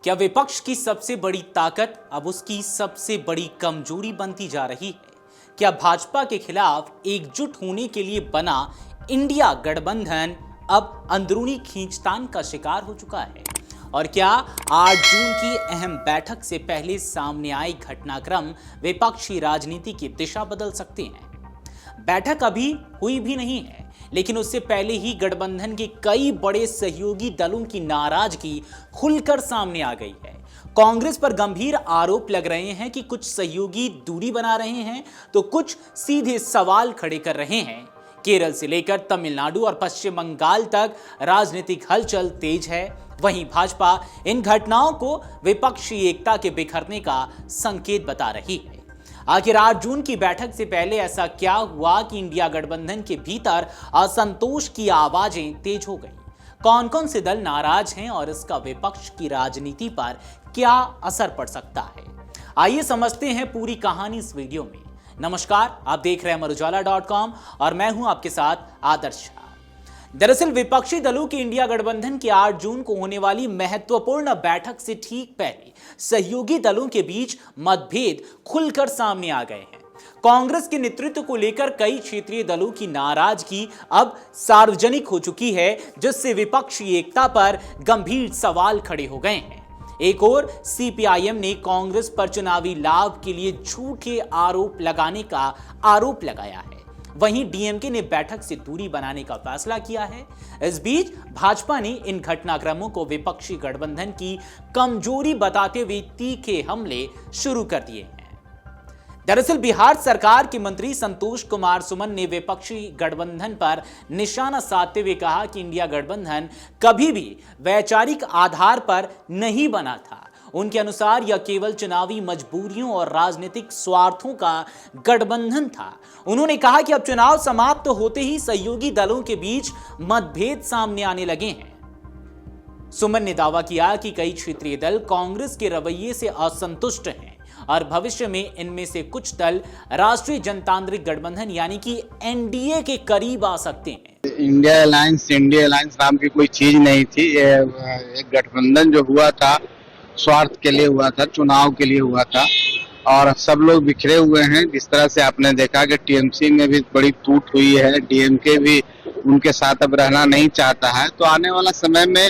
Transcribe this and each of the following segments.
क्या विपक्ष की सबसे बड़ी ताकत अब उसकी सबसे बड़ी कमजोरी बनती जा रही है? क्या भाजपा के खिलाफ एकजुट होने के लिए बना इंडिया गठबंधन अब अंदरूनी खींचतान का शिकार हो चुका है? और क्या 8 जून की अहम बैठक से पहले सामने आए घटनाक्रम विपक्षी राजनीति की दिशा बदल सकते हैं? बैठक अभी हुई भी नहीं है, लेकिन उससे पहले ही गठबंधन के कई बड़े सहयोगी दलों की नाराजगी खुलकर सामने आ गई है। कांग्रेस पर गंभीर आरोप लग रहे हैं कि कुछ सहयोगी दूरी बना रहे हैं, तो कुछ सीधे सवाल खड़े कर रहे हैं। केरल से लेकर तमिलनाडु और पश्चिम बंगाल तक राजनीतिक हलचल तेज है। वहीं भाजपा इन घटनाओं को विपक्षी एकता के बिखरने का संकेत बता रही है। आखिर 8 जून की बैठक से पहले ऐसा क्या हुआ कि इंडिया गठबंधन के भीतर असंतोष की आवाजें तेज हो गई? कौन कौन से दल नाराज हैं और इसका विपक्ष की राजनीति पर क्या असर पड़ सकता है? आइए समझते हैं पूरी कहानी इस वीडियो में। नमस्कार, आप देख रहे हैं अमरउजाला.com और मैं हूं आपके साथ आदर्श। दरअसल विपक्षी दलों के इंडिया गठबंधन की 8 जून को होने वाली महत्वपूर्ण बैठक से ठीक पहले सहयोगी दलों के बीच मतभेद खुलकर सामने आ गए हैं। कांग्रेस के नेतृत्व को लेकर कई क्षेत्रीय दलों की नाराजगी अब सार्वजनिक हो चुकी है, जिससे विपक्षी एकता पर गंभीर सवाल खड़े हो गए हैं। एक और सीपीआईएम ने कांग्रेस पर चुनावी लाभ के लिए झूठे आरोप लगाने का आरोप लगाया है। वहीं डीएमके ने बैठक से दूरी बनाने का फैसला किया है। इस बीच भाजपा ने इन घटनाक्रमों को विपक्षी गठबंधन की कमजोरी बताते हुए तीखे हमले शुरू कर दिए हैं। दरअसल बिहार सरकार के मंत्री संतोष कुमार सुमन ने विपक्षी गठबंधन पर निशाना साधते हुए कहा कि इंडिया गठबंधन कभी भी वैचारिक आधार पर नहीं बना था। उनके अनुसार यह केवल चुनावी मजबूरियों और राजनीतिक स्वार्थों का गठबंधन था। उन्होंने कहा कि अब चुनाव समाप्त होते ही सहयोगी दलों के बीच मतभेद सामने आने लगे हैं। सुमन ने दावा किया कि कई क्षेत्रीय दल कांग्रेस के रवैये से असंतुष्ट हैं और भविष्य में इनमें से कुछ दल राष्ट्रीय जनतांत्रिक गठबंधन यानी कि एनडीए के करीब आ सकते हैं। इंडिया अलायंस नाम की कोई चीज नहीं थी। एक गठबंधन जो हुआ था स्वार्थ के लिए हुआ था, चुनाव के लिए हुआ था और सब लोग बिखरे हुए हैं। जिस तरह से आपने देखा कि टीएमसी में भी बड़ी टूट हुई है, डीएमके भी उनके साथ अब रहना नहीं चाहता है। तो आने वाला समय में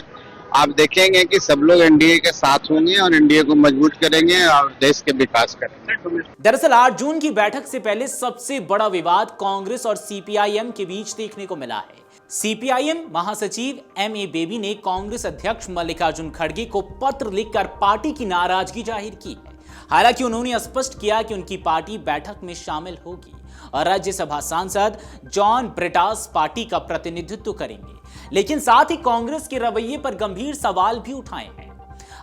आप देखेंगे कि सब लोग एनडीए के साथ होंगे और एनडीए को मजबूत करेंगे और देश के विकास करेंगे। दरअसल 8 जून की बैठक से पहले सबसे बड़ा विवाद कांग्रेस और सीपीआईएम के बीच देखने को मिला है। सीपीआईएम महासचिव एमए बेबी ने कांग्रेस अध्यक्ष मल्लिकार्जुन खड़गे को पत्र लिखकर पार्टी की नाराजगी जाहिर की है। हालांकि उन्होंने स्पष्ट किया कि उनकी पार्टी बैठक में शामिल होगी और राज्यसभा सांसद जॉन ब्रिटास पार्टी का प्रतिनिधित्व करेंगे, लेकिन साथ ही कांग्रेस के रवैये पर गंभीर सवाल भी उठाए हैं।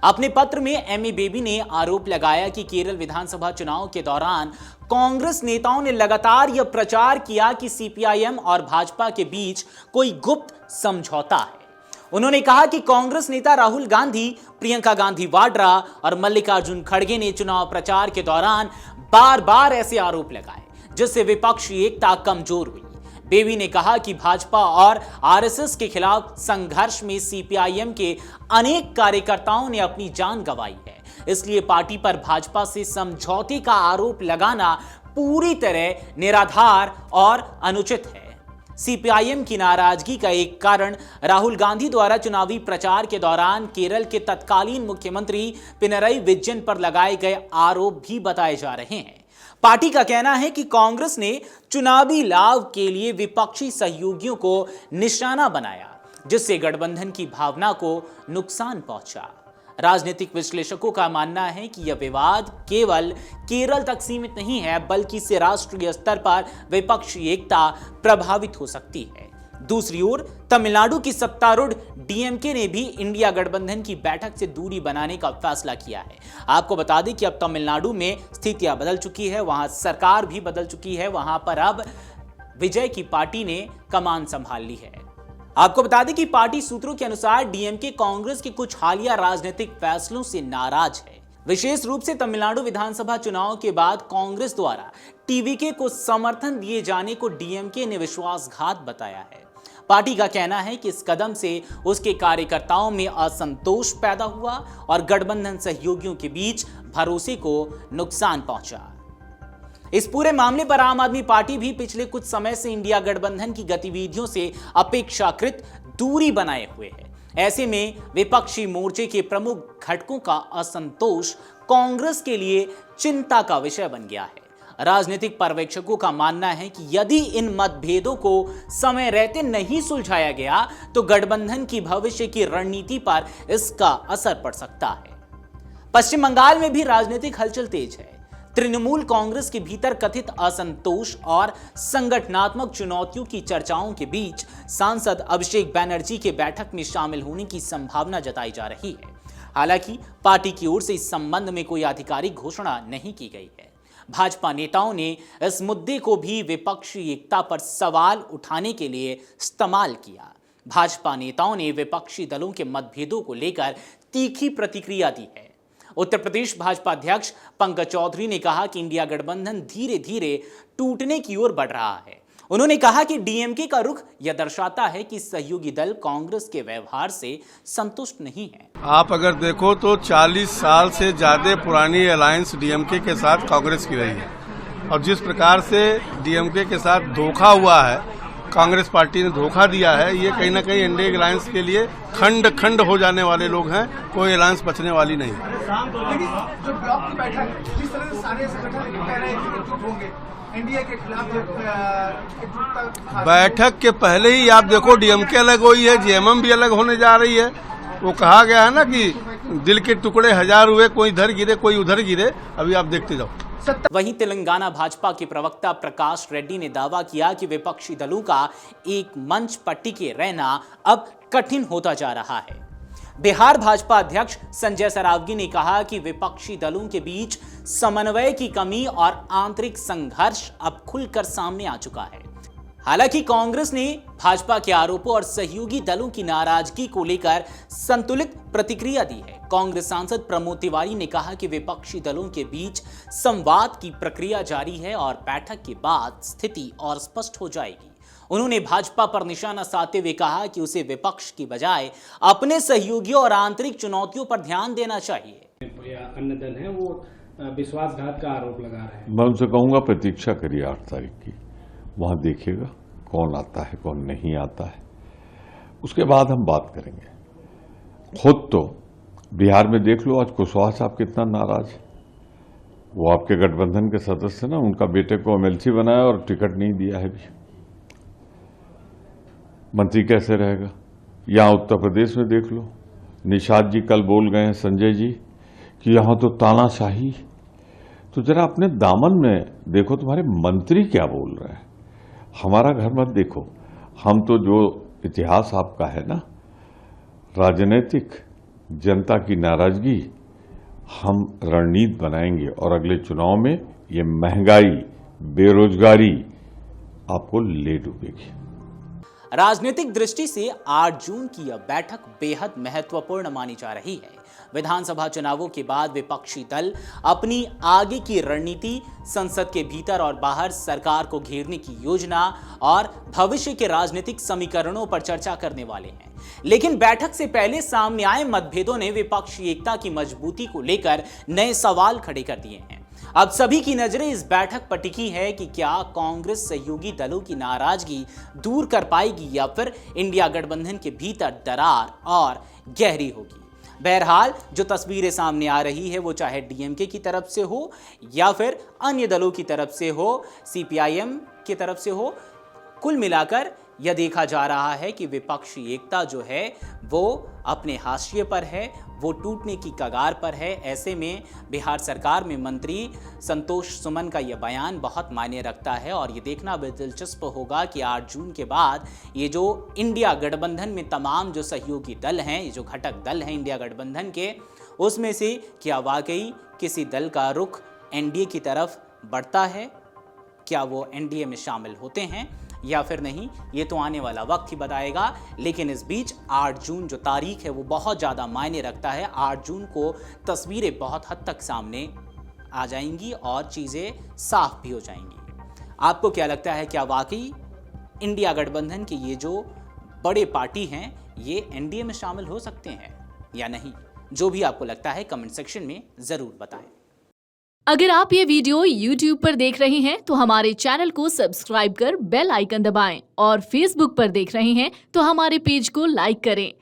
अपने पत्र में एमए बेबी ने आरोप लगाया कि केरल विधानसभा चुनाव के दौरान कांग्रेस नेताओं ने लगातार यह प्रचार किया कि सीपीआईएम और भाजपा के बीच कोई गुप्त समझौता है। उन्होंने कहा कि कांग्रेस नेता राहुल गांधी, प्रियंका गांधी वाड्रा और मल्लिकार्जुन खड़गे ने चुनाव प्रचार के दौरान बार बार ऐसे आरोप लगाए, जिससे विपक्षी एकता कमजोर हुई। बेबी ने कहा कि भाजपा और आरएसएस के खिलाफ संघर्ष में सीपीआईएम के अनेक कार्यकर्ताओं ने अपनी जान गंवाई है, इसलिए पार्टी पर भाजपा से समझौते का आरोप लगाना पूरी तरह निराधार और अनुचित है। सीपीआईएम की नाराजगी का एक कारण राहुल गांधी द्वारा चुनावी प्रचार के दौरान केरल के तत्कालीन मुख्यमंत्री पिनरई विजयन पर लगाए गए आरोप भी बताए जा रहे हैं। पार्टी का कहना है कि कांग्रेस ने चुनावी लाभ के लिए विपक्षी सहयोगियों को निशाना बनाया, जिससे गठबंधन की भावना को नुकसान पहुंचा। राजनीतिक विश्लेषकों का मानना है कि यह विवाद केवल केरल तक सीमित नहीं है, बल्कि इससे राष्ट्रीय स्तर पर विपक्षी एकता प्रभावित हो सकती है। दूसरी ओर तमिलनाडु की सत्तारूढ़ डीएमके ने भी इंडिया गठबंधन की बैठक से दूरी बनाने का फैसला किया है। आपको बता दें कि अब तमिलनाडु में स्थितियां बदल चुकी है, वहां सरकार भी बदल चुकी है, वहां पर अब विजय की पार्टी ने कमान संभाल ली है। आपको बता दें कि पार्टी सूत्रों के अनुसार डीएमके कांग्रेस के कुछ हालिया राजनीतिक फैसलों से नाराज है। विशेष रूप से तमिलनाडु विधानसभा चुनाव के बाद कांग्रेस द्वारा टीवीके को समर्थन दिए जाने को डीएमके ने विश्वासघात बताया है। पार्टी का कहना है कि इस कदम से उसके कार्यकर्ताओं में असंतोष पैदा हुआ और गठबंधन सहयोगियों के बीच भरोसे को नुकसान पहुंचा। इस पूरे मामले पर आम आदमी पार्टी भी पिछले कुछ समय से इंडिया गठबंधन की गतिविधियों से अपेक्षाकृत दूरी बनाए हुए है। ऐसे में विपक्षी मोर्चे के प्रमुख घटकों का असंतोष कांग्रेस के लिए चिंता का विषय बन गया है। राजनीतिक पर्यवेक्षकों का मानना है कि यदि इन मतभेदों को समय रहते नहीं सुलझाया गया तो गठबंधन की भविष्य की रणनीति पर इसका असर पड़ सकता है। पश्चिम बंगाल में भी राजनीतिक हलचल तेज है। तृणमूल कांग्रेस के भीतर कथित असंतोष और संगठनात्मक चुनौतियों की चर्चाओं के बीच सांसद अभिषेक बैनर्जी के बैठक में शामिल होने की संभावना जताई जा रही है। हालांकि पार्टी की ओर से इस संबंध में कोई आधिकारिक घोषणा नहीं की गई है। भाजपा नेताओं ने इस मुद्दे को भी विपक्षी एकता पर सवाल उठाने के लिए इस्तेमाल किया। भाजपा नेताओं ने विपक्षी दलों के मतभेदों को लेकर तीखी प्रतिक्रिया दी है। उत्तर प्रदेश भाजपा अध्यक्ष पंकज चौधरी ने कहा कि इंडिया गठबंधन धीरे धीरे टूटने की ओर बढ़ रहा है। उन्होंने कहा कि डीएमके का रुख यह दर्शाता है कि सहयोगी दल कांग्रेस के व्यवहार से संतुष्ट नहीं है। आप अगर देखो तो 40 साल से ज्यादा पुरानी अलायंस डीएमके के साथ कांग्रेस की रही है और जिस प्रकार से डीएमके के साथ धोखा हुआ है, कांग्रेस पार्टी ने धोखा दिया है, ये कहीं ना कहीं इंडिया अलायंस के लिए खंड खंड हो जाने वाले लोग हैं। कोई अलायंस बचने वाली नहीं। जो ब्लॉक की बैठक जिस तरह से सारे संगठन कह रहे हैं कि एकजुट होंगे इंडिया के खिलाफ, बैठक के पहले ही आप देखो डीएमके अलग हुई है, जेएमएम भी अलग होने जा रही है। वो कहा गया है ना कि दिल के टुकड़े हजार हुए, कोई इधर गिरे कोई उधर गिरे। अभी आप देखते जाओ। वहीं तेलंगाना भाजपा के प्रवक्ता प्रकाश रेड्डी ने दावा किया कि विपक्षी दलों का एक मंच पर टिके रहना अब कठिन होता जा रहा है। बिहार भाजपा अध्यक्ष संजय सरावगी ने कहा कि विपक्षी दलों के बीच समन्वय की कमी और आंतरिक संघर्ष अब खुलकर सामने आ चुका है। हालांकि कांग्रेस ने भाजपा के आरोपों और सहयोगी दलों की नाराजगी को लेकर संतुलित प्रतिक्रिया दी है। कांग्रेस सांसद प्रमोद तिवारी ने कहा कि विपक्षी दलों के बीच संवाद की प्रक्रिया जारी है और बैठक के बाद स्थिति और स्पष्ट हो जाएगी। उन्होंने भाजपा पर निशाना साधते हुए कहा कि उसे विपक्ष की बजाय अपने सहयोगियों और आंतरिक चुनौतियों पर ध्यान देना चाहिए। अन्य दल हैं वो विश्वासघात का आरोप लगा रहे हैं। मैं उनसे कहूंगा प्रतीक्षा करिए 8 तारीख की, वहां देखिएगा कौन आता है कौन नहीं आता है, उसके बाद हम बात करेंगे। खुद तो बिहार में देख लो आज कुशवाहा साहब कितना नाराज। वो आपके गठबंधन के सदस्य ना, उनका बेटे को एमएलसी बनाया और टिकट नहीं दिया है भी। मंत्री कैसे रहेगा? यहां उत्तर प्रदेश में देख लो, निषाद जी कल बोल गए हैं, संजय जी, कि यहां तो तानाशाही। तो जरा अपने दामन में देखो तुम्हारे मंत्री क्या बोल रहे हैं। हमारा घर मत देखो। हम तो जो इतिहास आपका है ना, राजनीतिक जनता की नाराजगी, हम रणनीति बनाएंगे और अगले चुनाव में ये महंगाई बेरोजगारी आपको ले डूबेगी। राजनीतिक दृष्टि से 8 जून की यह बैठक बेहद महत्वपूर्ण मानी जा रही है। विधानसभा चुनावों के बाद विपक्षी दल अपनी आगे की रणनीति, संसद के भीतर और बाहर सरकार को घेरने की योजना और भविष्य के राजनीतिक समीकरणों पर चर्चा करने वाले हैं। लेकिन बैठक से पहले सामने आए मतभेदों ने विपक्षी एकता की मजबूती को लेकर नए सवाल खड़े कर दिए हैं। अब सभी की नजरें इस बैठक पर टिकी है कि क्या कांग्रेस सहयोगी दलों की नाराजगी दूर कर पाएगी या फिर इंडिया गठबंधन के भीतर दरार और गहरी होगी। बहरहाल जो तस्वीरें सामने आ रही है वो चाहे डीएमके की तरफ से हो या फिर अन्य दलों की तरफ से हो, सीपीआईएम की तरफ से हो, कुल मिलाकर यह देखा जा रहा है कि विपक्षी एकता जो है वो अपने हाशिए पर है, वो टूटने की कगार पर है। ऐसे में बिहार सरकार में मंत्री संतोष सुमन का यह बयान बहुत मायने रखता है और ये देखना भी दिलचस्प होगा कि 8 जून के बाद ये जो इंडिया गठबंधन में तमाम जो सहयोगी दल हैं, ये जो घटक दल हैं इंडिया गठबंधन के, उसमें से क्या वाकई किसी दल का रुख एनडीए की तरफ बढ़ता है, क्या वो एनडीए में शामिल होते हैं या फिर नहीं, ये तो आने वाला वक्त ही बताएगा। लेकिन इस बीच 8 जून जो तारीख है वो बहुत ज़्यादा मायने रखता है। 8 जून को तस्वीरें बहुत हद तक सामने आ जाएंगी और चीज़ें साफ भी हो जाएंगी। आपको क्या लगता है, क्या वाकई इंडिया गठबंधन के ये जो बड़े पार्टी हैं, ये एनडीए में शामिल हो सकते हैं या नहीं? जो भी आपको लगता है कमेंट सेक्शन में जरूर बताएं। अगर आप ये वीडियो YouTube पर देख रहे हैं तो हमारे चैनल को सब्सक्राइब कर बेल आइकन दबाएं और Facebook पर देख रहे हैं तो हमारे पेज को लाइक करें।